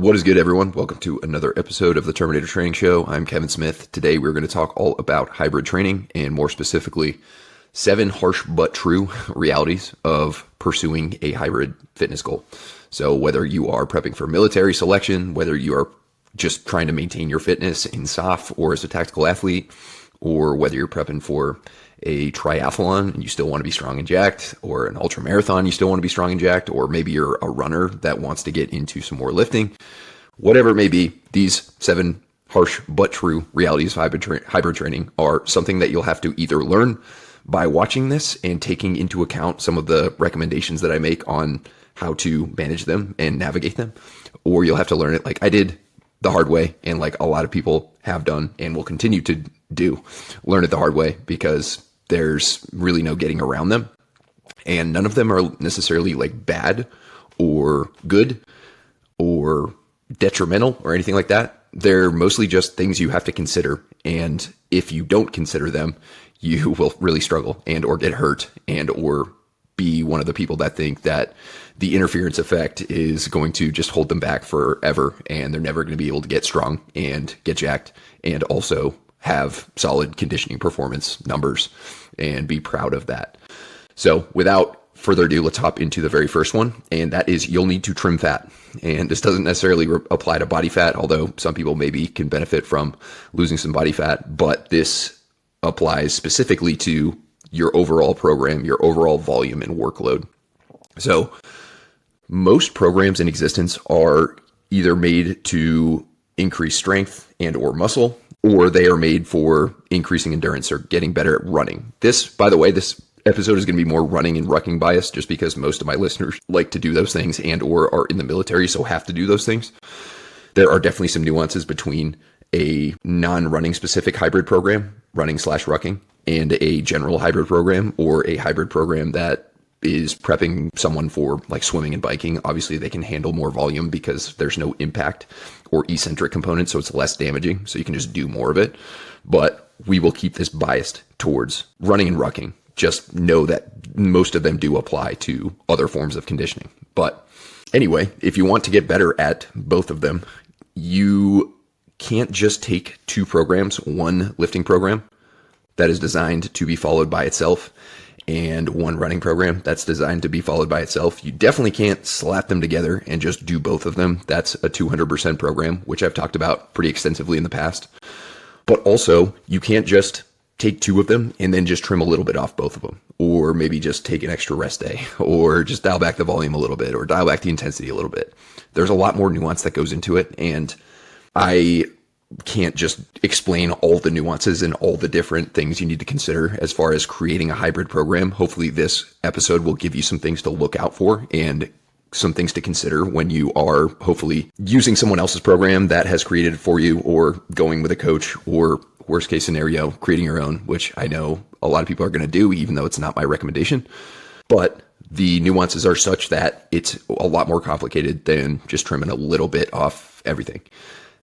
What is good, everyone? Welcome to another episode of the Terminator Training Show. I'm Kevin Smith. Today we're going to talk all about hybrid training and more specifically 7 harsh but true realities of pursuing a hybrid fitness goal. So whether you are prepping for military selection, whether you are just trying to maintain your fitness in SFAS or as a tactical athlete, or whether you're prepping for a triathlon and you still want to be strong and jacked, or an ultra marathon, you still want to be strong and jacked, or maybe you're a runner that wants to get into some more lifting, whatever it may be, these 7 harsh but true realities of hybrid training are something that you'll have to either learn by watching this and taking into account some of the recommendations that I make on how to manage them and navigate them, or you'll have to learn it like I did the hard way, and like a lot of people have done and will continue to do, learn it the hard way, because there's really no getting around them. And none of them are necessarily like bad or good or detrimental or anything like that. They're mostly just things you have to consider. And if you don't consider them, you will really struggle and or get hurt and or be one of the people that think that the interference effect is going to just hold them back forever and they're never going to be able to get strong and get jacked and also have solid conditioning performance numbers and be proud of that. So without further ado, let's hop into the very first one, and that is you'll need to trim fat. And this doesn't necessarily apply to body fat, although some people maybe can benefit from losing some body fat, but this applies specifically to your overall program, your overall volume and workload. So most programs in existence are either made to increase strength and or muscle, or they are made for increasing endurance or getting better at running. This, by the way, this episode is going to be more running and rucking biased just because most of my listeners like to do those things and or are in the military, so have to do those things. There are definitely some nuances between a non-running specific hybrid program, running/rucking, and a general hybrid program or a hybrid program that is prepping someone for like swimming and biking. Obviously they can handle more volume because there's no impact or eccentric component, so it's less damaging, so you can just do more of it. But we will keep this biased towards running and rucking. Just know that most of them do apply to other forms of conditioning. But anyway, if you want to get better at both of them, you can't just take 2 programs, one lifting program that is designed to be followed by itself and one running program that's designed to be followed by itself. You definitely can't slap them together and just do both of them. That's a 200% program, which I've talked about pretty extensively in the past. But also, you can't just take 2 of them and then just trim a little bit off both of them, or maybe just take an extra rest day, or just dial back the volume a little bit, or dial back the intensity a little bit. There's a lot more nuance that goes into it, and I can't just explain all the nuances and all the different things you need to consider as far as creating a hybrid program. Hopefully this episode will give you some things to look out for and some things to consider when you are hopefully using someone else's program that has created it for you, or going with a coach, or worst case scenario, creating your own, which I know a lot of people are going to do, even though it's not my recommendation. But the nuances are such that it's a lot more complicated than just trimming a little bit off everything.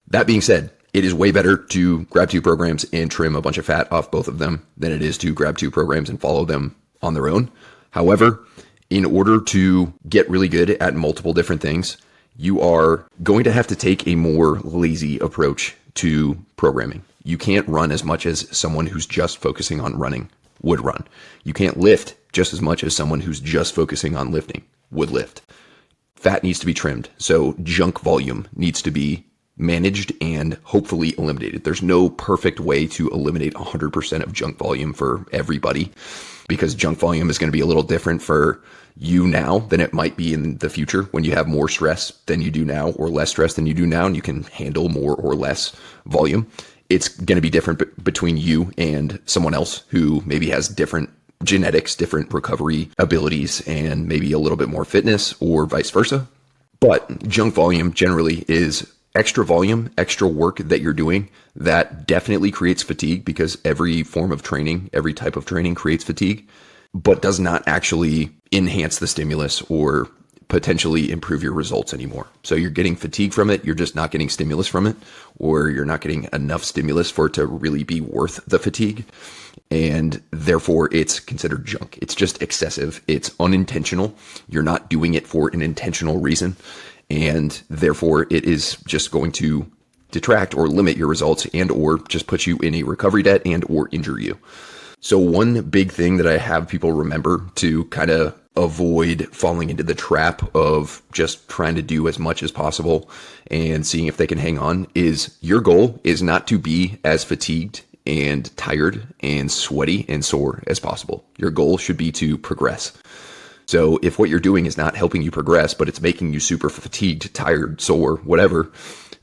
That being said, it is way better to grab 2 programs and trim a bunch of fat off both of them than it is to grab 2 programs and follow them on their own. However, in order to get really good at multiple different things, you are going to have to take a more lazy approach to programming. You can't run as much as someone who's just focusing on running would run. You can't lift just as much as someone who's just focusing on lifting would lift. Fat needs to be trimmed, so junk volume needs to be managed and hopefully eliminated. There's no perfect way to eliminate 100% of junk volume for everybody, because junk volume is going to be a little different for you now than it might be in the future when you have more stress than you do now, or less stress than you do now, and you can handle more or less volume. It's going to be different between you and someone else who maybe has different genetics, different recovery abilities, and maybe a little bit more fitness, or vice versa. But junk volume generally is extra volume, extra work that you're doing that definitely creates fatigue, because every form of training, every type of training creates fatigue, but does not actually enhance the stimulus or potentially improve your results anymore. So you're getting fatigue from it, you're just not getting stimulus from it, or you're not getting enough stimulus for it to really be worth the fatigue. And therefore it's considered junk. It's just excessive. It's unintentional. You're not doing it for an intentional reason. and therefore it is just going to detract or limit your results and or just put you in a recovery debt and or injure you. So one big thing that I have people remember to kind of avoid falling into the trap of just trying to do as much as possible and seeing if they can hang on is your goal is not to be as fatigued and tired and sweaty and sore as possible. Your goal should be to progress. So if what you're doing is not helping you progress, but it's making you super fatigued, tired, sore, whatever,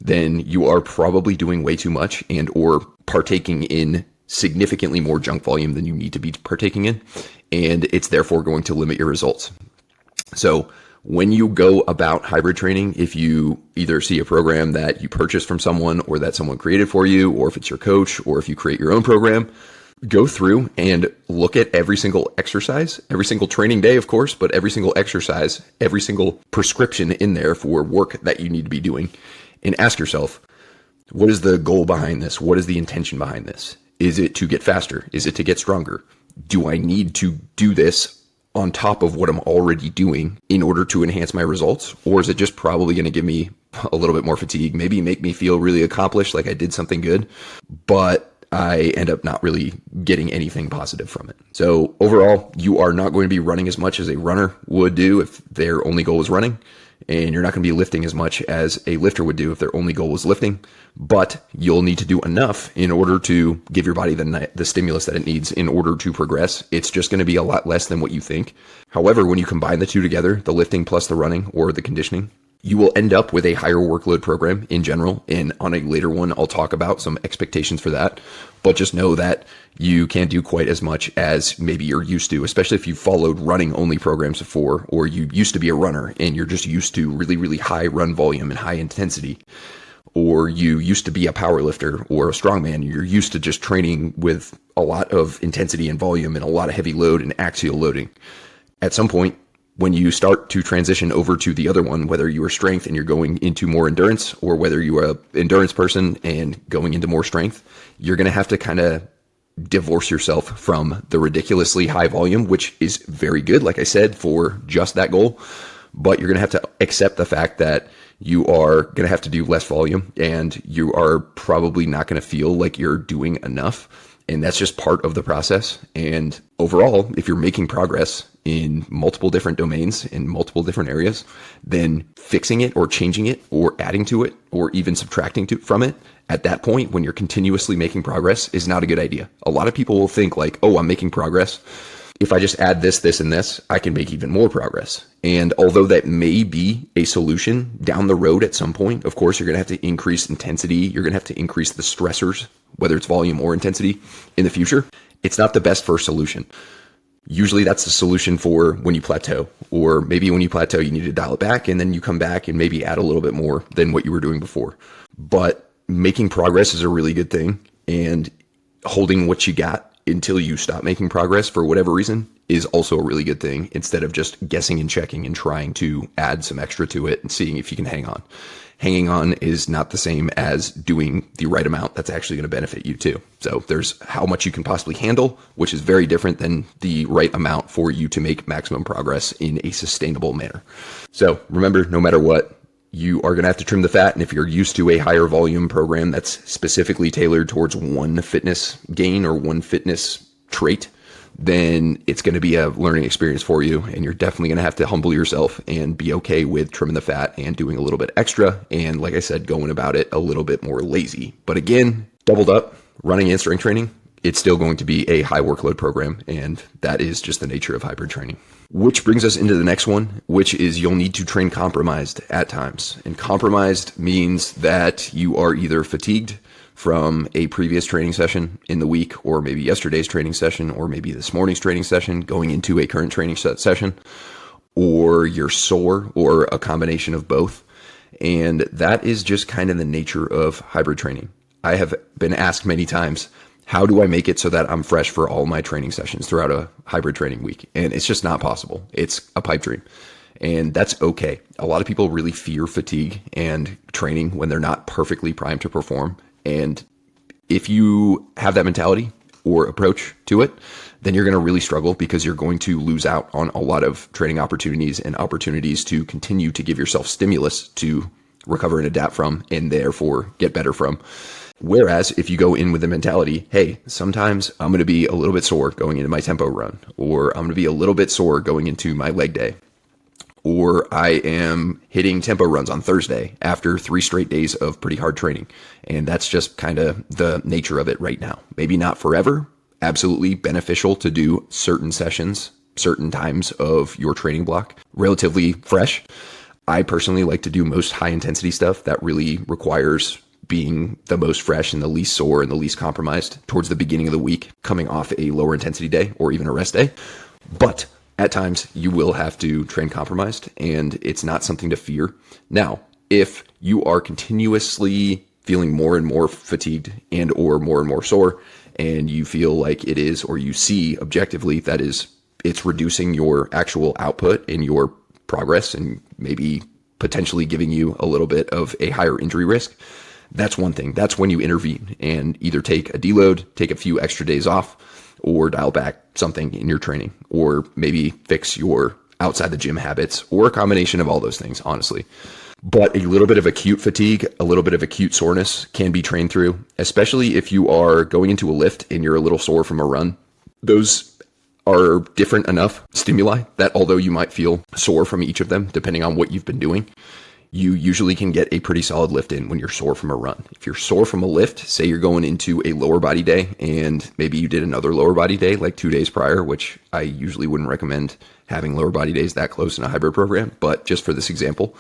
then you are probably doing way too much and or partaking in significantly more junk volume than you need to be partaking in. And it's therefore going to limit your results. So when you go about hybrid training, if you either see a program that you purchased from someone or that someone created for you, or if it's your coach, or if you create your own program, go through and look at every single exercise, every single training day, of course, but every single exercise, every single prescription in there for work that you need to be doing, and ask yourself, what is the goal behind this? What is the intention behind this? Is it to get faster? Is it to get stronger? Do I need to do this on top of what I'm already doing in order to enhance my results? Or is it just probably going to give me a little bit more fatigue, maybe make me feel really accomplished, like I did something good, but I end up not really getting anything positive from it? So overall, you are not going to be running as much as a runner would do if their only goal was running. And you're not going to be lifting as much as a lifter would do if their only goal was lifting, but you'll need to do enough in order to give your body the stimulus that it needs in order to progress. It's just going to be a lot less than what you think. However, when you combine the two together, the lifting plus the running or the conditioning, you will end up with a higher workload program in general. And on a later one, I'll talk about some expectations for that. But just know that you can't do quite as much as maybe you're used to, especially if you followed running only programs before, or you used to be a runner and you're just used to really, really high run volume and high intensity, or you used to be a power lifter or a strongman. You're used to just training with a lot of intensity and volume and a lot of heavy load and axial loading. At some point, when you start to transition over to the other one, whether you are strength and you're going into more endurance, or whether you are an endurance person and going into more strength, you're going to have to kind of divorce yourself from the ridiculously high volume, which is very good, like I said, for just that goal. But you're going to have to accept the fact that you are going to have to do less volume and you are probably not going to feel like you're doing enough. And that's just part of the process. And overall, if you're making progress in multiple different domains, in multiple different areas, then fixing it or changing it or adding to it or even subtracting from it at that point when you're continuously making progress is not a good idea. A lot of people will think like, oh, I'm making progress. If I just add this, this, and this, I can make even more progress. And although that may be a solution down the road at some point, of course, you're going to have to increase intensity. You're going to have to increase the stressors, whether it's volume or intensity in the future. It's not the best first solution. Usually that's the solution for when you plateau, or maybe when you plateau, you need to dial it back and then you come back and maybe add a little bit more than what you were doing before. But making progress is a really good thing, and holding what you got until you stop making progress for whatever reason is also a really good thing, instead of just guessing and checking and trying to add some extra to it and seeing if you can hang on. Hanging on is not the same as doing the right amount that's actually going to benefit you too. So there's how much you can possibly handle, which is very different than the right amount for you to make maximum progress in a sustainable manner. So remember, no matter what, you are going to have to trim the fat. And if you're used to a higher volume program that's specifically tailored towards one fitness gain or one fitness trait, then it's going to be a learning experience for you. And you're definitely going to have to humble yourself and be okay with trimming the fat and doing a little bit extra. And like I said, going about it a little bit more lazy. But again, doubled up, running and strength training, it's still going to be a high workload program. And that is just the nature of hybrid training. Which brings us into the next one, which is you'll need to train compromised at times. And compromised means that you are either fatigued from a previous training session in the week, or maybe yesterday's training session, or maybe this morning's training session going into a current training session, or you're sore, or a combination of both. And that is just kind of the nature of hybrid training. I have been asked many times, how do I make it so that I'm fresh for all my training sessions throughout a hybrid training week? And it's just not possible. It's a pipe dream. And that's okay. A lot of people really fear fatigue and training when they're not perfectly primed to perform. And if you have that mentality, or approach to it, then you're going to really struggle because you're going to lose out on a lot of training opportunities and opportunities to continue to give yourself stimulus to recover and adapt from, and therefore get better from. Whereas if you go in with the mentality, hey, sometimes I'm going to be a little bit sore going into my tempo run, or I'm going to be a little bit sore going into my leg day, or I am hitting tempo runs on Thursday after 3 straight days of pretty hard training. And that's just kind of the nature of it right now. Maybe not forever. Absolutely beneficial to do certain sessions, certain times of your training block, relatively fresh. I personally like to do most high intensity stuff that really requires being the most fresh and the least sore and the least compromised towards the beginning of the week, coming off a lower intensity day or even a rest day. But at times you will have to train compromised, and it's not something to fear. Now, if you are continuously feeling more and more fatigued and or more sore, and you feel like it is, or you see objectively that is, it's reducing your actual output and your progress and maybe potentially giving you a little bit of a higher injury risk, that's one thing. That's when you intervene and either take a deload, take a few extra days off, or dial back something in your training, or maybe fix your outside the gym habits, or a combination of all those things, honestly. But a little bit of acute fatigue, a little bit of acute soreness can be trained through, especially if you are going into a lift and you're a little sore from a run. Those are different enough stimuli that although you might feel sore from each of them, depending on what you've been doing, you usually can get a pretty solid lift in when you're sore from a run. If you're sore from a lift, say you're going into a lower body day and maybe you did another lower body day like 2 days prior, which I usually wouldn't recommend having lower body days that close in a hybrid program. But just for this example,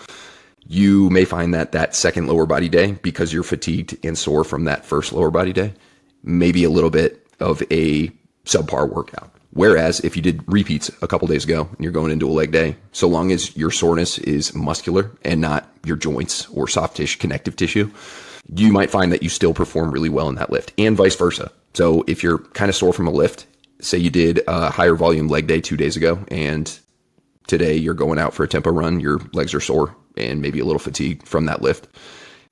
you may find that that second lower body day, because you're fatigued and sore from that first lower body day, may be a little bit of a subpar workout. Whereas if you did repeats a couple days ago and you're going into a leg day, so long as your soreness is muscular and not your joints or soft tissue, connective tissue, you might find that you still perform really well in that lift, and vice versa. So if you're kind of sore from a lift, say you did a higher volume leg day 2 days ago, and today you're going out for a tempo run, your legs are sore and maybe a little fatigued from that lift,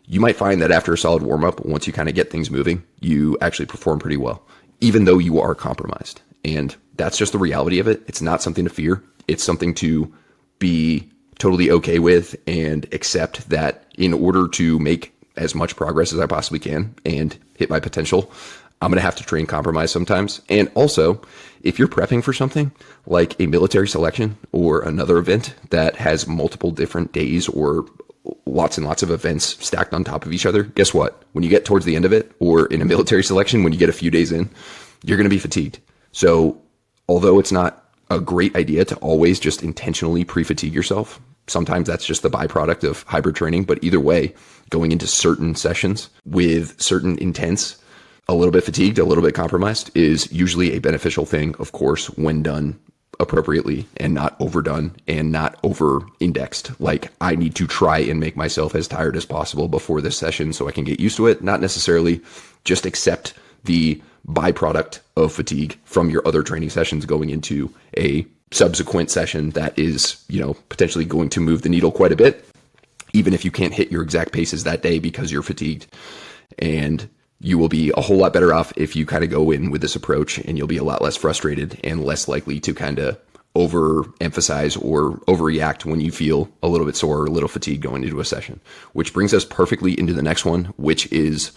you might find that after a solid warm up, once you kind of get things moving, you actually perform pretty well, even though you are compromised. And that's just the reality of it. It's not something to fear. It's something to be totally okay with and accept that in order to make as much progress as I possibly can and hit my potential, I'm going to have to train compromise sometimes. And also, if you're prepping for something like a military selection or another event that has multiple different days or lots and lots of events stacked on top of each other, guess what? When you get towards the end of it, or in a military selection, when you get a few days in, you're going to be fatigued. So although it's not a great idea to always just intentionally pre-fatigue yourself, sometimes that's just the byproduct of hybrid training. But either way, going into certain sessions with certain intents, a little bit fatigued, a little bit compromised, is usually a beneficial thing, of course, when done appropriately and not overdone and not over-indexed. Like, I need to try and make myself as tired as possible before this session so I can get used to it. Not necessarily just accept the byproduct of fatigue from your other training sessions going into a subsequent session that is, potentially going to move the needle quite a bit, even if you can't hit your exact paces that day because you're fatigued. And you will be a whole lot better off if you kind of go in with this approach, and you'll be a lot less frustrated and less likely to kind of overemphasize or overreact when you feel a little bit sore or a little fatigued going into a session. Which brings us perfectly into the next one, which is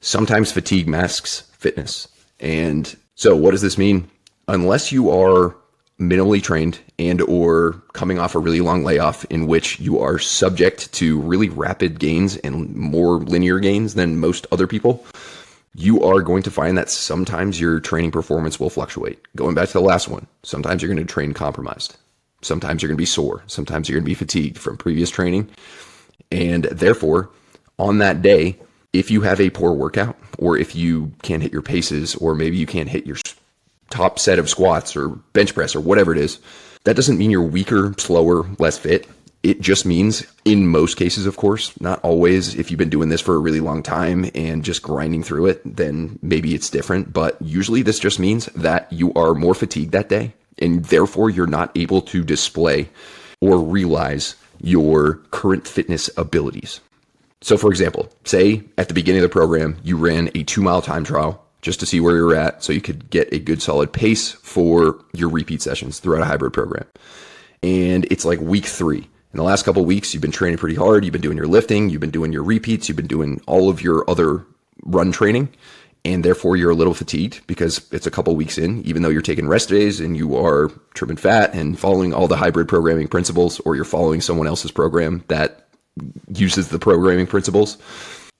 sometimes fatigue masks fitness. And so what does this mean? Unless you are minimally trained and or coming off a really long layoff in which you are subject to really rapid gains and more linear gains than most other people, you are going to find that sometimes your training performance will fluctuate. Going back to the last one, sometimes you're going to train compromised. Sometimes you're going to be sore. Sometimes you're going to be fatigued from previous training. And therefore, on that day, if you have a poor workout, or if you can't hit your paces, or maybe you can't hit your top set of squats or bench press or whatever it is, that doesn't mean you're weaker, slower, less fit. It just means, in most cases, of course, not always. If you've been doing this for a really long time and just grinding through it, then maybe it's different. But usually this just means that you are more fatigued that day, and therefore you're not able to display or realize your current fitness abilities. So for example, say at the beginning of the program, you ran a 2-mile time trial just to see where you're at so you could get a good solid pace for your repeat sessions throughout a hybrid program. And it's like week 3. In the last couple of weeks, you've been training pretty hard. You've been doing your lifting, you've been doing your repeats, you've been doing all of your other run training, and therefore you're a little fatigued because it's a couple of weeks in, even though you're taking rest days and you are trimming fat and following all the hybrid programming principles, or you're following someone else's program that uses the programming principles.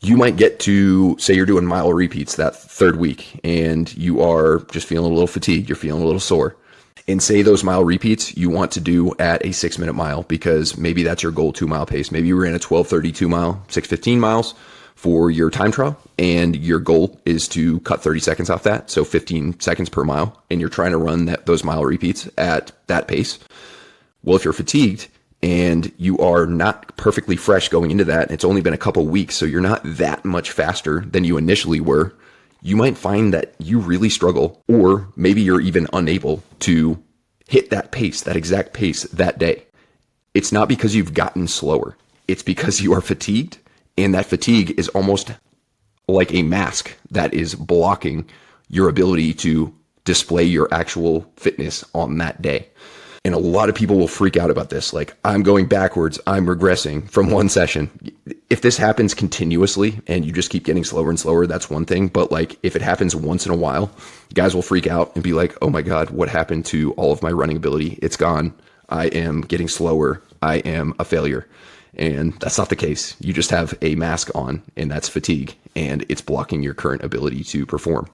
You might get to, say you're doing mile repeats that 3rd week and you are just feeling a little fatigued, you're feeling a little sore. And say those mile repeats you want to do at a 6-minute mile because maybe that's your goal 2-mile pace. Maybe you ran a 12:32 mile, 6:15 miles for your time trial, and your goal is to cut 30 seconds off that, so 15 seconds per mile, and you're trying to run those mile repeats at that pace. Well, if you're fatigued and you are not perfectly fresh going into that, and it's only been a couple weeks, so you're not that much faster than you initially were, you might find that you really struggle, or maybe you're even unable to hit that pace, that exact pace that day. It's not because you've gotten slower. It's because you are fatigued, and that fatigue is almost like a mask that is blocking your ability to display your actual fitness on that day. And a lot of people will freak out about this. Like, I'm going backwards, I'm regressing from one session. If this happens continuously and you just keep getting slower and slower, that's one thing. But like, if it happens once in a while, guys will freak out and be like, oh my God, what happened to all of my running ability? It's gone. I am getting slower. I am a failure. And that's not the case. You just have a mask on, and that's fatigue, and it's blocking your current ability to perform.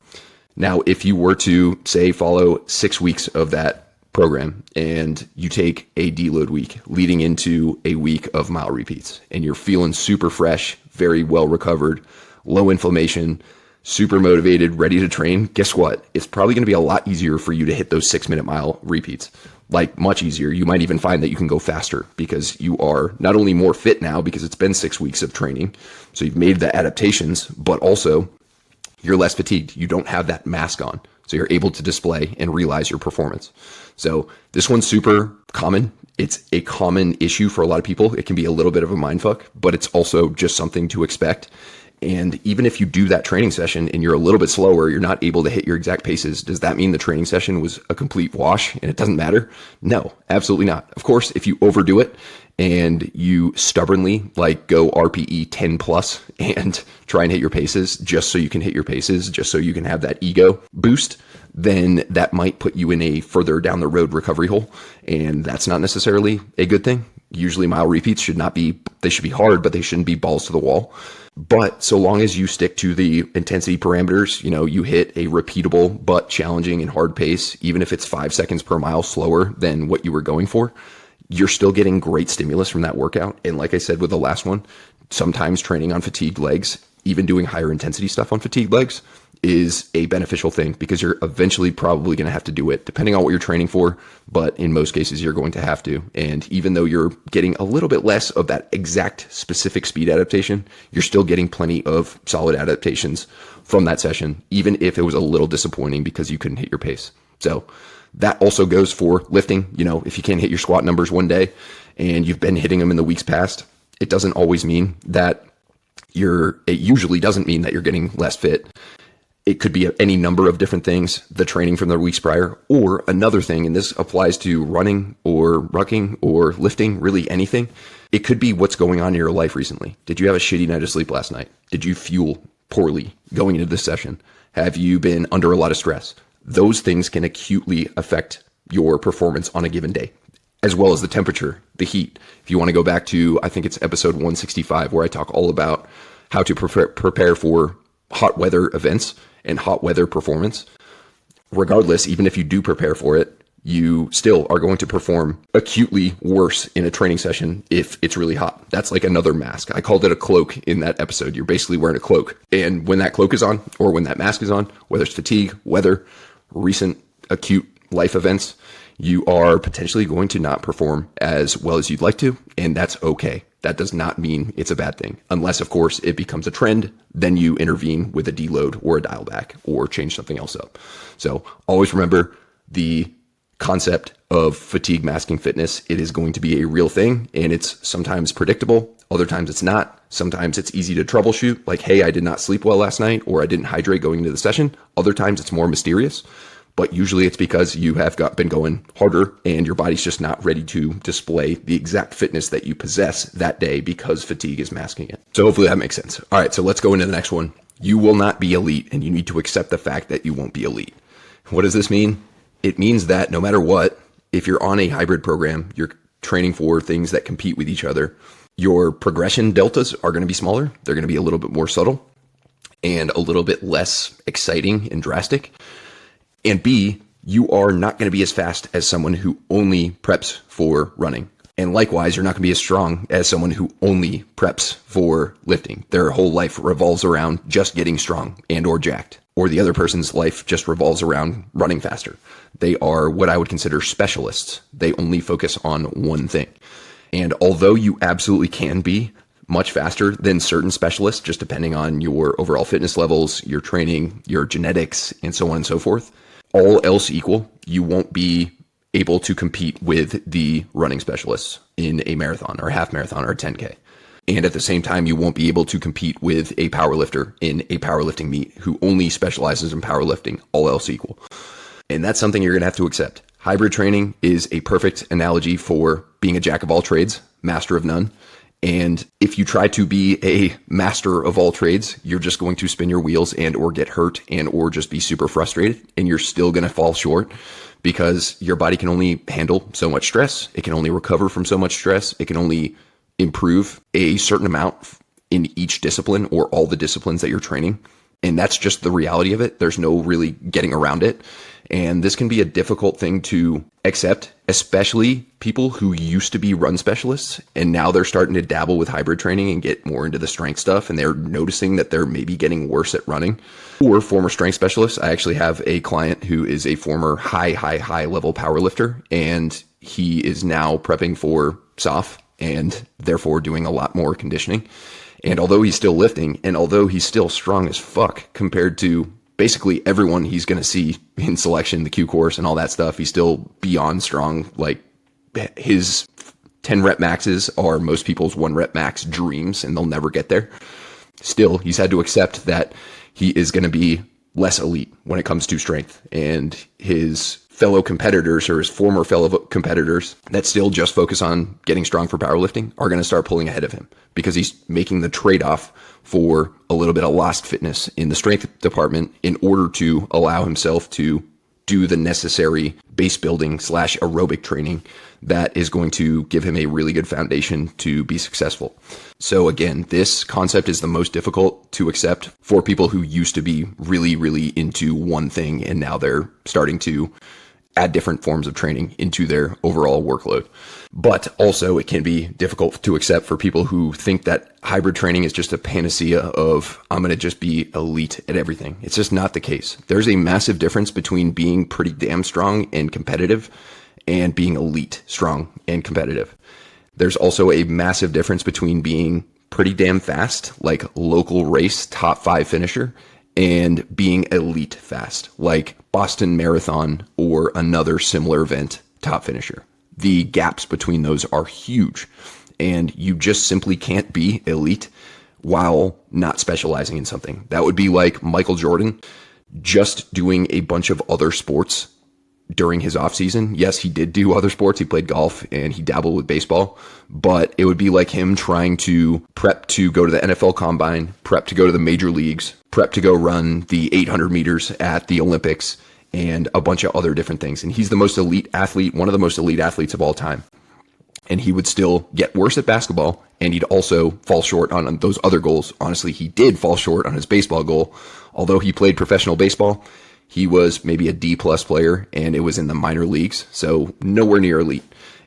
Now, if you were to, say, follow 6 weeks of that program and you take a deload week leading into a week of mile repeats, and you're feeling super fresh, very well recovered, low inflammation, super motivated, ready to train, guess what? It's probably going to be a lot easier for you to hit those 6-minute mile repeats. Like, much easier. You might even find that you can go faster because you are not only more fit now because it's been 6 weeks of training, so you've made the adaptations, but also you're less fatigued. You don't have that mask on, so you're able to display and realize your performance. So this one's super common. It's a common issue for a lot of people. It can be a little bit of a mindfuck, but it's also just something to expect. And even if you do that training session and you're a little bit slower, you're not able to hit your exact paces, does that mean the training session was a complete wash and it doesn't matter? No, absolutely not. Of course, if you overdo it and you stubbornly like go RPE 10 plus and try and hit your paces just so you can hit your paces, just so you can have that ego boost, then that might put you in a further down the road recovery hole. And that's not necessarily a good thing. Usually mile repeats should be hard, but they shouldn't be balls to the wall. But so long as you stick to the intensity parameters, you hit a repeatable but challenging and hard pace, even if it's 5 seconds per mile slower than what you were going for, you're still getting great stimulus from that workout. And like I said with the last one, sometimes training on fatigued legs, even doing higher intensity stuff on fatigued legs, is a beneficial thing because you're eventually probably going to have to do it depending on what you're training for. But in most cases, you're going to have to. And even though you're getting a little bit less of that exact specific speed adaptation, you're still getting plenty of solid adaptations from that session, even if it was a little disappointing because you couldn't hit your pace. So that also goes for lifting. If you can't hit your squat numbers one day and you've been hitting them in the weeks past, it doesn't always mean that it usually doesn't mean that you're getting less fit. It could be any number of different things, the training from the weeks prior, or another thing, and this applies to running or rucking or lifting, really anything. It could be what's going on in your life recently. Did you have a shitty night of sleep last night? Did you fuel poorly going into this session? Have you been under a lot of stress? Those things can acutely affect your performance on a given day, as well as the temperature, the heat. If you want to go back to, I think it's episode 165, where I talk all about how to prepare for hot weather events and hot weather performance. Regardless, even if you do prepare for it, you still are going to perform acutely worse in a training session if it's really hot. That's like another mask. I called it a cloak in that episode. You're basically wearing a cloak. And when that cloak is on, or when that mask is on, whether it's fatigue, weather, recent acute life events, you are potentially going to not perform as well as you'd like to, and that's okay. That does not mean it's a bad thing. Unless, of course, it becomes a trend, then you intervene with a deload or a dial back or change something else up. So always remember the concept of fatigue masking fitness. It is going to be a real thing, and it's sometimes predictable. Other times it's not. Sometimes it's easy to troubleshoot, like, hey, I did not sleep well last night, or I didn't hydrate going into the session. Other times it's more mysterious, but usually it's because you have been going harder and your body's just not ready to display the exact fitness that you possess that day because fatigue is masking it. So hopefully that makes sense. All right, so let's go into the next one. You will not be elite, and you need to accept the fact that you won't be elite. What does this mean? It means that no matter what, if you're on a hybrid program, you're training for things that compete with each other, your progression deltas are going to be smaller. They're going to be a little bit more subtle and a little bit less exciting and drastic. And B, you are not going to be as fast as someone who only preps for running. And likewise, you're not going to be as strong as someone who only preps for lifting. Their whole life revolves around just getting strong and or jacked. Or the other person's life just revolves around running faster. They are what I would consider specialists. They only focus on one thing. And although you absolutely can be much faster than certain specialists, just depending on your overall fitness levels, your training, your genetics, and so on and so forth, all else equal, you won't be able to compete with the running specialists in a marathon or a half marathon or a 10K. And at the same time, you won't be able to compete with a powerlifter in a powerlifting meet who only specializes in powerlifting, all else equal. And that's something you're going to have to accept. Hybrid training is a perfect analogy for being a jack of all trades, master of none. And if you try to be a master of all trades, you're just going to spin your wheels and or get hurt and or just be super frustrated, and you're still going to fall short because your body can only handle so much stress. It can only recover from so much stress. It can only improve a certain amount in each discipline or all the disciplines that you're training. And that's just the reality of it. There's no really getting around it. And this can be a difficult thing to accept, especially people who used to be run specialists and now they're starting to dabble with hybrid training and get more into the strength stuff, and they're noticing that they're maybe getting worse at running. Or former strength specialists. I actually have a client who is a former high level power lifter, and he is now prepping for SFAS and therefore doing a lot more conditioning. And although he's still lifting, and although he's still strong as fuck compared to basically everyone he's going to see in selection, the Q course and all that stuff, he's still beyond strong. Like, his 10 rep maxes are most people's 1 rep max dreams, and they'll never get there. Still, he's had to accept that he is going to be less elite when it comes to strength, and his fellow competitors or his former fellow competitors that still just focus on getting strong for powerlifting are going to start pulling ahead of him because he's making the trade-off for a little bit of lost fitness in the strength department in order to allow himself to do the necessary base building / aerobic training that is going to give him a really good foundation to be successful. So again, this concept is the most difficult to accept for people who used to be really into one thing, and now they're starting to add different forms of training into their overall workload. But also it can be difficult to accept for people who think that hybrid training is just a panacea of, I'm going to just be elite at everything. It's just not the case. There's a massive difference between being pretty damn strong and competitive and being elite, strong, and competitive. There's also a massive difference between being pretty damn fast, like local race top 5 finisher, and being elite fast, like Boston Marathon or another similar event top finisher. The gaps between those are huge, and you just simply can't be elite while not specializing in something. That would be like Michael Jordan just doing a bunch of other sports during his off season. Yes, he did do other sports. He played golf and he dabbled with baseball, but it would be like him trying to prep to go to the NFL combine, prep to go to the major leagues, prep to go run the 800 meters at the Olympics, and a bunch of other different things. And he's the most elite athlete, one of the most elite athletes of all time. And he would still get worse at basketball, and he'd also fall short on those other goals. Honestly, he did fall short on his baseball goal. Although he played professional baseball, he was maybe a D+ player, and it was in the minor leagues, so nowhere near elite.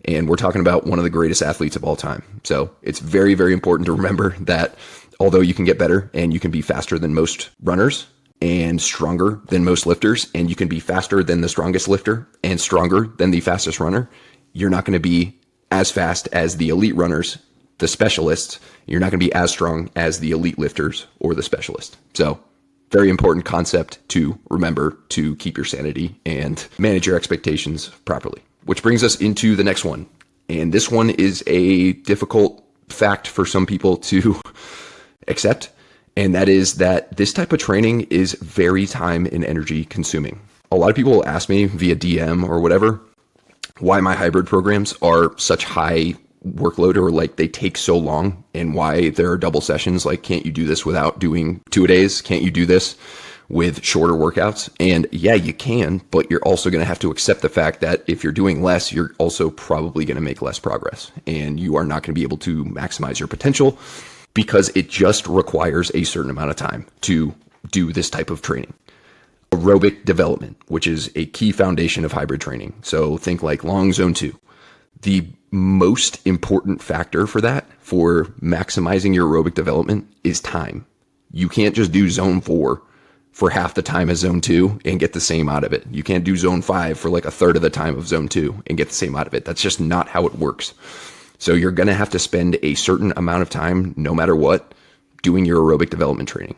And we're talking about one of the greatest athletes of all time. So it's very, very important to remember that although you can get better and you can be faster than most runners and stronger than most lifters, and you can be faster than the strongest lifter and stronger than the fastest runner, you're not going to be as fast as the elite runners, the specialists. You're not going to be as strong as the elite lifters or the specialist. So very important concept to remember to keep your sanity and manage your expectations properly. which brings us into the next one. And this one is a difficult fact for some people to accept. And that is that this type of training is very time and energy consuming. A lot of people will ask me via DM or whatever, why my hybrid programs are such high workload, or like they take so long, and why there are double sessions. Like, can't you do this without doing 2-a-days? Can't you do this with shorter workouts? And yeah, you can, but you're also going to have to accept the fact that if you're doing less, you're also probably going to make less progress, and you are not going to be able to maximize your potential because it just requires a certain amount of time to do this type of training. Aerobic development, which is a key foundation of hybrid training. So think like long zone 2. The most important factor for that, for maximizing your aerobic development, is time. You can't just do zone 4 for half the time as zone 2 and get the same out of it. You can't do zone 5 for like a third of the time of zone 2 and get the same out of it. That's just not how it works. So you're going to have to spend a certain amount of time, no matter what, doing your aerobic development training.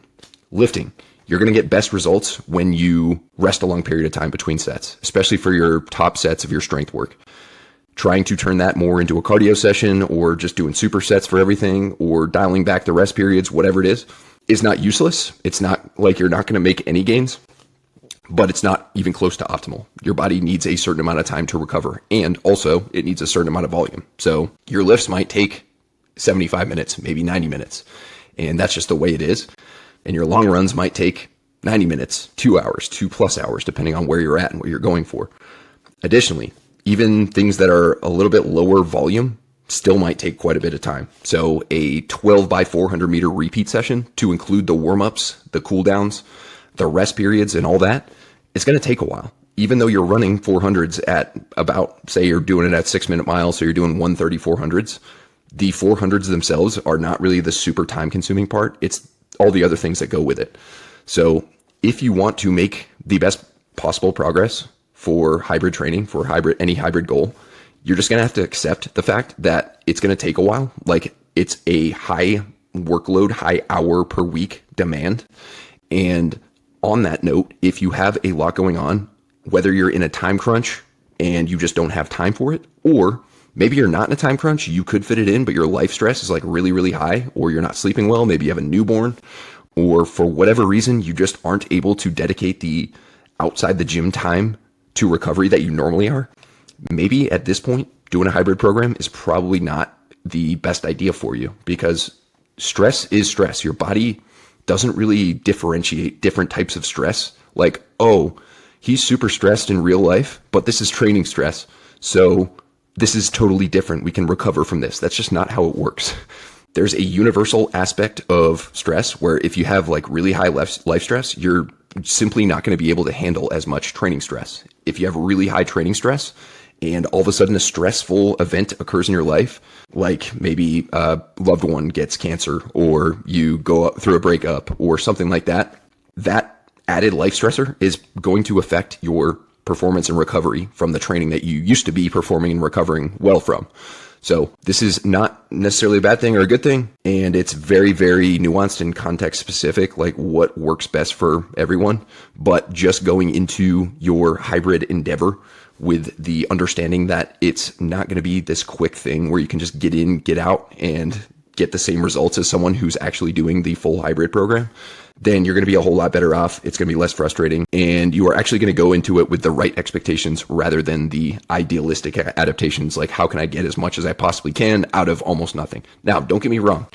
Lifting. You're going to get best results when you rest a long period of time between sets, especially for your top sets of your strength work. Trying to turn that more into a cardio session, or just doing supersets for everything, or dialing back the rest periods, whatever it is not useless. It's not like you're not going to make any gains, but it's not even close to optimal. Your body needs a certain amount of time to recover, and also it needs a certain amount of volume. So your lifts might take 75 minutes, maybe 90 minutes, and that's just the way it is. And your long runs might take 90 minutes, 2 hours, 2+ hours, depending on where you're at and what you're going for. Additionally, even things that are a little bit lower volume still might take quite a bit of time. So a 12 by 400 meter repeat session, to include the warm-ups, the cool downs, the rest periods, and all that, it's going to take a while. Even though you're running 400s at about, say you're doing it at 6-minute miles, so you're doing 130 400s, the 400s themselves are not really the super time consuming part. It's all the other things that go with it. So if you want to make the best possible progress for hybrid training, for any hybrid goal, you're just going to have to accept the fact that it's going to take a while. Like, it's a high workload, high hour per week demand. And on that note, if you have a lot going on, whether you're in a time crunch and you just don't have time for it, or maybe you're not in a time crunch, you could fit it in, but your life stress is like really, really high, or you're not sleeping well, maybe you have a newborn, or for whatever reason, you just aren't able to dedicate the outside the gym time to recovery that you normally are, maybe at this point, doing a hybrid program is probably not the best idea for you, because stress is stress. Your body doesn't really differentiate different types of stress. Like, oh, he's super stressed in real life, but this is training stress, so this is totally different. We can recover from this. That's just not how it works. There's a universal aspect of stress where if you have like really high life stress, you're simply not going to be able to handle as much training stress. If you have really high training stress and all of a sudden a stressful event occurs in your life, like maybe a loved one gets cancer, or you go through a breakup or something like that, that added life stressor is going to affect your performance and recovery from the training that you used to be performing and recovering well from. So this is not necessarily a bad thing or a good thing, and it's very, very nuanced and context specific, like what works best for everyone. But just going into your hybrid endeavor with the understanding that it's not going to be this quick thing where you can just get in, get out, and get the same results as someone who's actually doing the full hybrid program, then you're going to be a whole lot better off. It's going to be less frustrating, and you are actually going to go into it with the right expectations rather than the idealistic adaptations, like how can I get as much as I possibly can out of almost nothing. Now, don't get me wrong.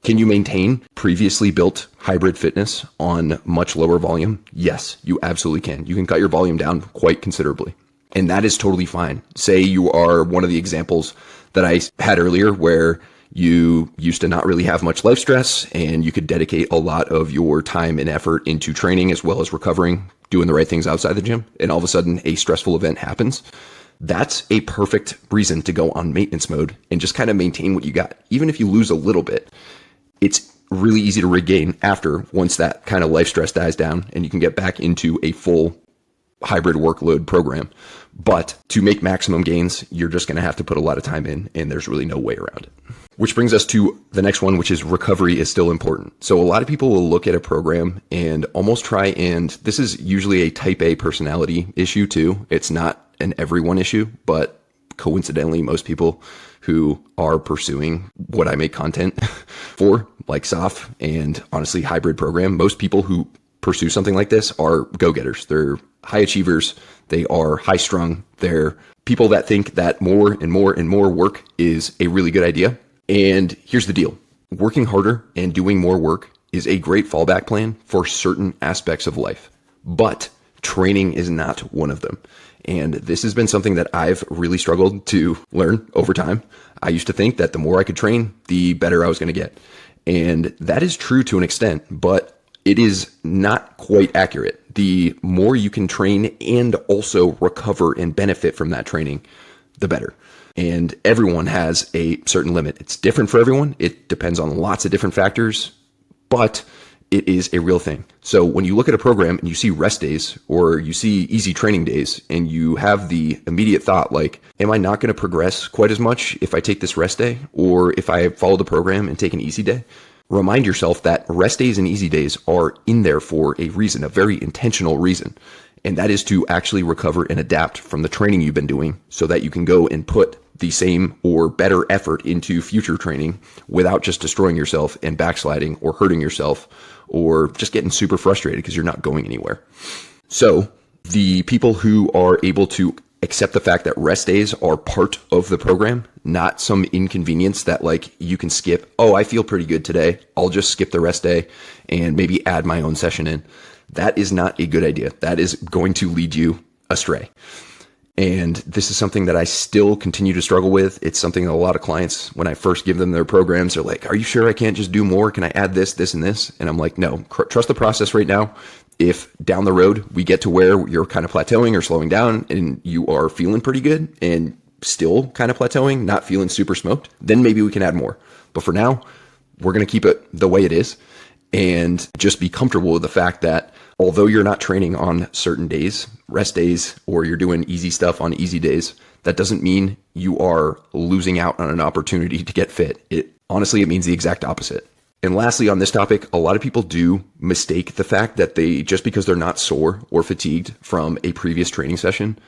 Can you maintain previously built hybrid fitness on much lower volume? Yes, you absolutely can. You can cut your volume down quite considerably, and that is totally fine. Say you are one of the examples that I had earlier where you used to not really have much life stress and you could dedicate a lot of your time and effort into training as well as recovering, doing the right things outside the gym, and all of a sudden a stressful event happens. That's a perfect reason to go on maintenance mode and just kind of maintain what you got. Even if you lose a little bit, it's really easy to regain after, once that kind of life stress dies down and you can get back into a full hybrid workload program. But to make maximum gains, you're just going to have to put a lot of time in, and there's really no way around it. Which brings us to the next one, which is recovery is still important. So a lot of people will look at a program and almost try, and this is usually a type A personality issue too. It's not an everyone issue, but coincidentally, most people who are pursuing what I make content for, like SFAS and honestly hybrid program, most people who pursue something like this are go-getters. They're high achievers. They are high strung. They're people that think that more and more and more work is a really good idea. And here's the deal. Working harder and doing more work is a great fallback plan for certain aspects of life, but training is not one of them. And this has been something that I've really struggled to learn over time. I used to think that the more I could train, the better I was going to get. And that is true to an extent, but it is not quite accurate. The more you can train and also recover and benefit from that training, the better. And everyone has a certain limit. It's different for everyone. It depends on lots of different factors, but it is a real thing. So when you look at a program and you see rest days or you see easy training days and you have the immediate thought like, am I not going to progress quite as much if I take this rest day or if I follow the program and take an easy day? Remind yourself that rest days and easy days are in there for a reason, a very intentional reason. And that is to actually recover and adapt from the training you've been doing so that you can go and put the same or better effort into future training without just destroying yourself and backsliding or hurting yourself or just getting super frustrated because you're not going anywhere. So the people who are able to accept the fact that rest days are part of the program, not some inconvenience that like you can skip. Oh, I feel pretty good today. I'll just skip the rest day and maybe add my own session in. That is not a good idea. That is going to lead you astray. And this is something that I still continue to struggle with. It's something that a lot of clients, when I first give them their programs, are like, are you sure I can't just do more? Can I add this, this, and this? And I'm like, no, trust the process right now. If down the road we get to where you're kind of plateauing or slowing down and you are feeling pretty good and still kind of plateauing, not feeling super smoked, then maybe we can add more. But for now, we're going to keep it the way it is and just be comfortable with the fact that although you're not training on certain days, rest days, or you're doing easy stuff on easy days, that doesn't mean you are losing out on an opportunity to get fit. Honestly, it means the exact opposite. And lastly, on this topic, a lot of people do mistake the fact that just because they're not sore or fatigued from a previous training session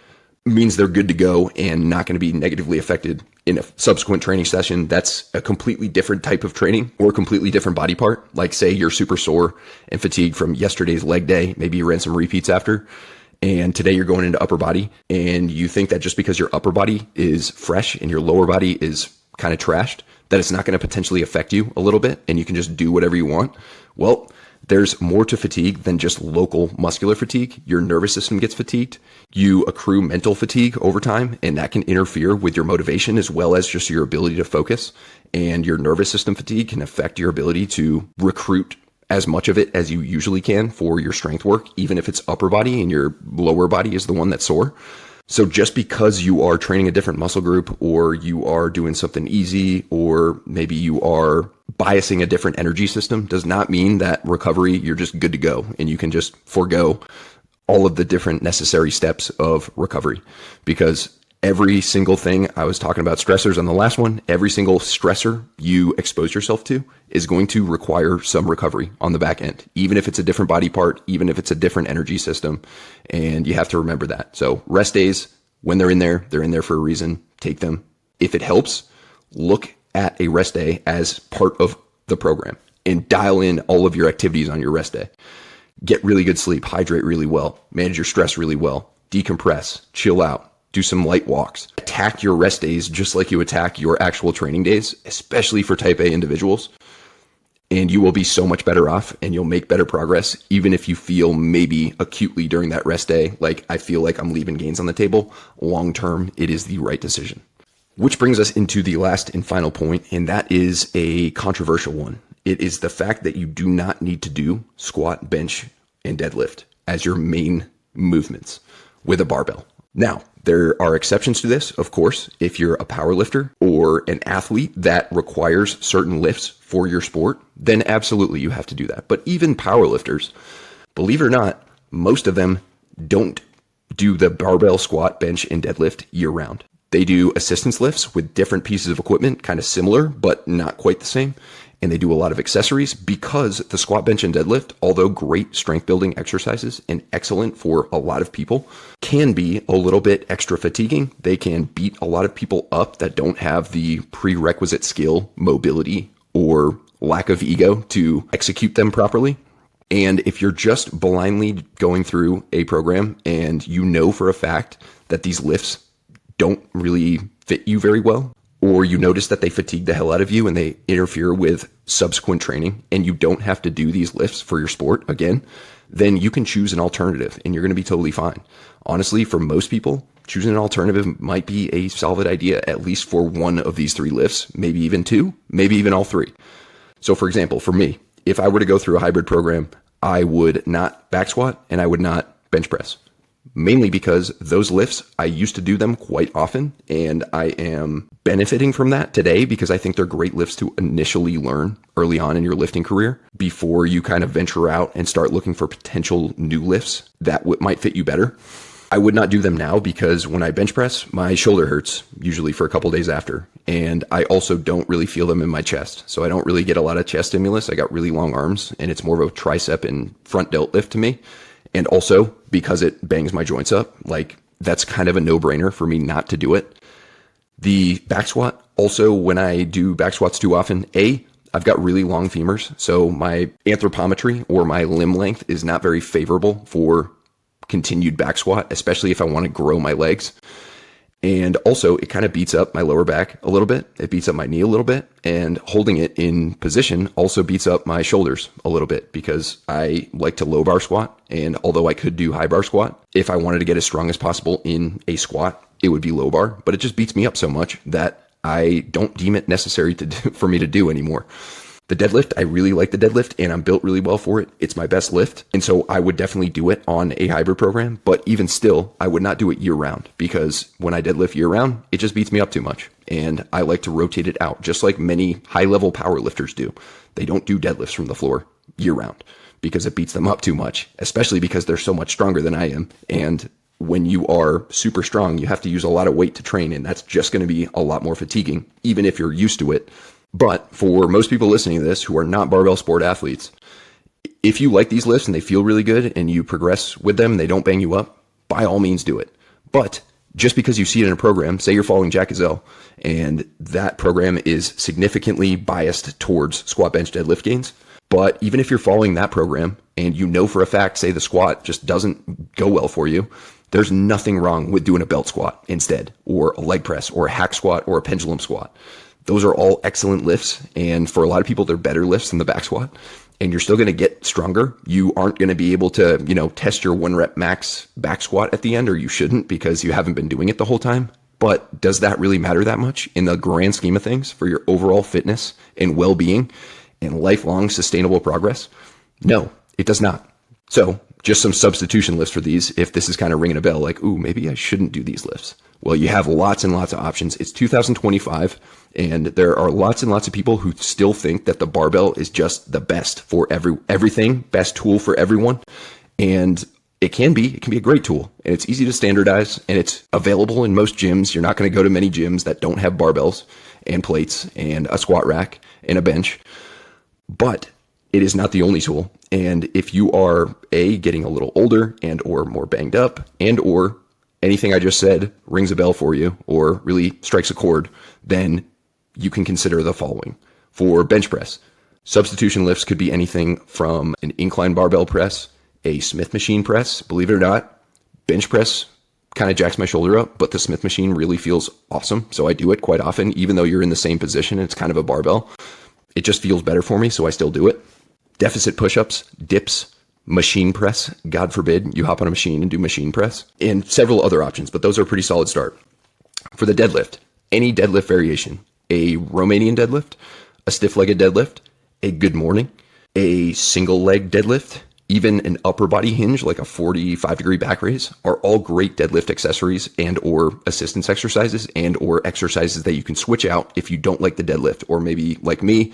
means they're good to go and not going to be negatively affected in a subsequent training session. That's a completely different type of training or a completely different body part. Like say you're super sore and fatigued from yesterday's leg day. Maybe you ran some repeats after. And today you're going into upper body and you think that just because your upper body is fresh and your lower body is kind of trashed, that it's not going to potentially affect you a little bit and you can just do whatever you want. Well, there's more to fatigue than just local muscular fatigue. Your nervous system gets fatigued. You accrue mental fatigue over time, and that can interfere with your motivation as well as just your ability to focus. And your nervous system fatigue can affect your ability to recruit as much of it as you usually can for your strength work, even if it's upper body and your lower body is the one that's sore. So just because you are training a different muscle group or you are doing something easy or maybe you are biasing a different energy system does not mean that recovery, you're just good to go and you can just forego all of the different necessary steps of recovery. Because every single thing I was talking about stressors on the last one, every single stressor you expose yourself to is going to require some recovery on the back end, even if it's a different body part, even if it's a different energy system. And you have to remember that. So rest days, when they're in there for a reason. Take them. If it helps, look at a rest day as part of the program and dial in all of your activities on your rest day. Get really good sleep, hydrate really well, manage your stress really well, decompress, chill out. Do some light walks. Attack your rest days just like you attack your actual training days, especially for type A individuals. And you will be so much better off and you'll make better progress, even if you feel maybe acutely during that rest day, like I feel like I'm leaving gains on the table. Long term, it is the right decision. Which brings us into the last and final point, and that is a controversial one. It is the fact that you do not need to do squat, bench, and deadlift as your main movements with a barbell. Now, there are exceptions to this, of course. If you're a power lifter or an athlete that requires certain lifts for your sport, then absolutely you have to do that. But even power lifters, believe it or not, most of them don't do the barbell squat, bench, and deadlift year round. They do assistance lifts with different pieces of equipment, kind of similar, but not quite the same. And they do a lot of accessories because the squat, bench, and deadlift, although great strength building exercises and excellent for a lot of people, can be a little bit extra fatiguing. They can beat a lot of people up that don't have the prerequisite skill, mobility, or lack of ego to execute them properly. And if you're just blindly going through a program and you know for a fact that these lifts don't really fit you very well, or you notice that they fatigue the hell out of you and they interfere with subsequent training and you don't have to do these lifts for your sport again, then you can choose an alternative and you're going to be totally fine. Honestly, for most people, choosing an alternative might be a solid idea, at least for one of these 3 lifts, maybe even 2, maybe even all 3. So for example, for me, if I were to go through a hybrid program, I would not back squat and I would not bench press. Mainly because those lifts, I used to do them quite often, and I am benefiting from that today because I think they're great lifts to initially learn early on in your lifting career before you kind of venture out and start looking for potential new lifts that might fit you better. I would not do them now because when I bench press, my shoulder hurts usually for a couple days after, and I also don't really feel them in my chest. So I don't really get a lot of chest stimulus. I got really long arms, and it's more of a tricep and front delt lift to me. And also, because it bangs my joints up, like that's kind of a no-brainer for me not to do it. The back squat, also when I do back squats too often, I've got really long femurs, so my anthropometry or my limb length is not very favorable for continued back squat, especially if I want to grow my legs. And also, it kind of beats up my lower back a little bit. It beats up my knee a little bit. And holding it in position also beats up my shoulders a little bit because I like to low bar squat. And although I could do high bar squat, if I wanted to get as strong as possible in a squat, it would be low bar. But it just beats me up so much that I don't deem it necessary for me to do anymore. The deadlift, I really like the deadlift and I'm built really well for it. It's my best lift. And so I would definitely do it on a hybrid program, but even still, I would not do it year round because when I deadlift year round, it just beats me up too much. And I like to rotate it out just like many high level power lifters do. They don't do deadlifts from the floor year round because it beats them up too much, especially because they're so much stronger than I am. And when you are super strong, you have to use a lot of weight to train. And that's just going to be a lot more fatiguing, even if you're used to it. But for most people listening to this who are not barbell sport athletes, if you like these lifts and they feel really good and you progress with them and they don't bang you up, by all means do it. But just because you see it in a program, say you're following Jack Gazelle, and that program is significantly biased towards squat, bench, deadlift gains. But even if you're following that program and you know for a fact, say the squat just doesn't go well for you, there's nothing wrong with doing a belt squat instead, or a leg press, or a hack squat, or a pendulum squat. Those are all excellent lifts, and for a lot of people, they're better lifts than the back squat, and you're still going to get stronger. You aren't going to be able to, test your 1 rep max back squat at the end, or you shouldn't because you haven't been doing it the whole time. But does that really matter that much in the grand scheme of things for your overall fitness and well-being and lifelong sustainable progress? No, it does not. So just some substitution lifts for these if this is kind of ringing a bell, like, ooh, maybe I shouldn't do these lifts. Well, you have lots and lots of options. It's 2025, and there are lots and lots of people who still think that the barbell is just the best for everything, best tool for everyone. And it can be a great tool, and it's easy to standardize, and it's available in most gyms. You're not going to go to many gyms that don't have barbells and plates and a squat rack and a bench, but it is not the only tool. And if you are getting a little older and or more banged up and or anything I just said rings a bell for you or really strikes a chord, then you can consider the following. For bench press, substitution lifts could be anything from an incline barbell press, a Smith machine press. Believe it or not, bench press kind of jacks my shoulder up, but the Smith machine really feels awesome. So I do it quite often, even though you're in the same position. It's kind of a barbell. It just feels better for me, so I still do it. Deficit push-ups, dips, machine press. God forbid you hop on a machine and do machine press, and several other options, but those are a pretty solid start. For the deadlift, any deadlift variation, a Romanian deadlift, a stiff-legged deadlift, a good morning, a single leg deadlift, even an upper body hinge like a 45-degree back raise are all great deadlift accessories and or assistance exercises and or exercises that you can switch out if you don't like the deadlift, or maybe like me,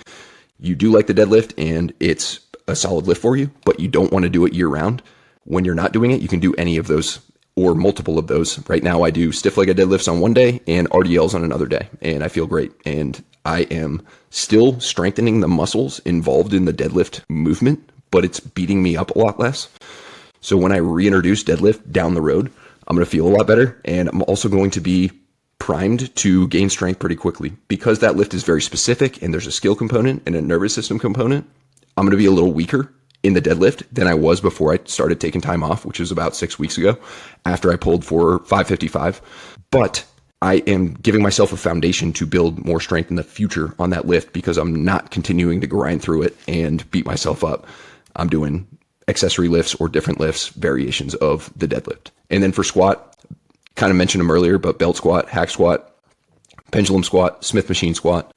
you do like the deadlift and it's a solid lift for you, but you don't want to do it year round. When you're not doing it, you can do any of those or multiple of those. Right now I do stiff-legged deadlifts on one day and RDLs on another day, and I feel great. And I am still strengthening the muscles involved in the deadlift movement, but it's beating me up a lot less. So when I reintroduce deadlift down the road, I'm going to feel a lot better, and I'm also going to be primed to gain strength pretty quickly. Because that lift is very specific and there's a skill component and a nervous system component, I'm going to be a little weaker in the deadlift than I was before I started taking time off, which was about 6 weeks ago after I pulled for 555. But I am giving myself a foundation to build more strength in the future on that lift because I'm not continuing to grind through it and beat myself up. I'm doing accessory lifts or different lifts, variations of the deadlift. And then for squat, kind of mentioned them earlier, but belt squat, hack squat, pendulum squat, Smith machine squat,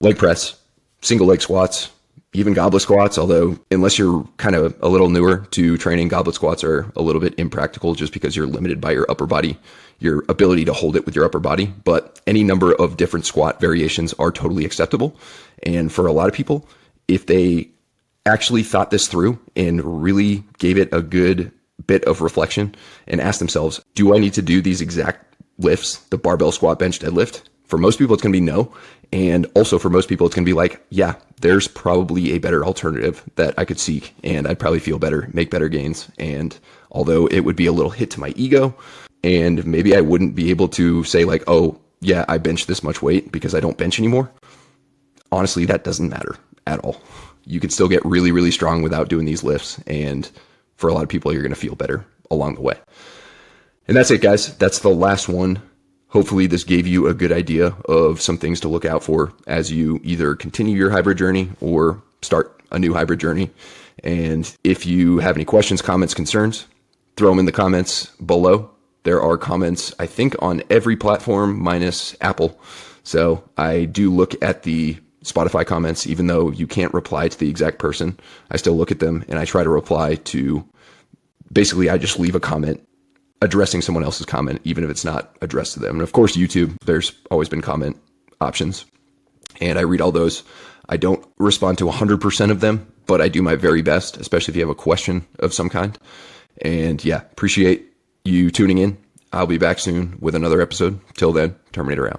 leg press, single leg squats, even goblet squats, although unless you're kind of a little newer to training, goblet squats are a little bit impractical just because you're limited by your upper body, your ability to hold it with your upper body. But any number of different squat variations are totally acceptable. And for a lot of people, if they actually thought this through and really gave it a good bit of reflection and asked themselves, do I need to do these exact lifts, the barbell squat, bench, deadlift? For most people, it's going to be no. And also for most people, it's going to be like, yeah, there's probably a better alternative that I could seek and I'd probably feel better, make better gains. And although it would be a little hit to my ego and maybe I wouldn't be able to say like, oh yeah, I bench this much weight because I don't bench anymore. Honestly, that doesn't matter at all. You can still get really, really strong without doing these lifts. And for a lot of people, you're going to feel better along the way. And that's it, guys. That's the last one. Hopefully this gave you a good idea of some things to look out for as you either continue your hybrid journey or start a new hybrid journey. And if you have any questions, comments, concerns, throw them in the comments below. There are comments, I think, on every platform minus Apple. So I do look at the Spotify comments, even though you can't reply to the exact person. I still look at them and I try to reply to, basically I just leave a comment addressing someone else's comment, even if it's not addressed to them. And of course, YouTube, there's always been comment options and I read all those. I don't respond to 100% of them, but I do my very best, especially if you have a question of some kind. And yeah, appreciate you tuning in. I'll be back soon with another episode. Till then, Terminator out.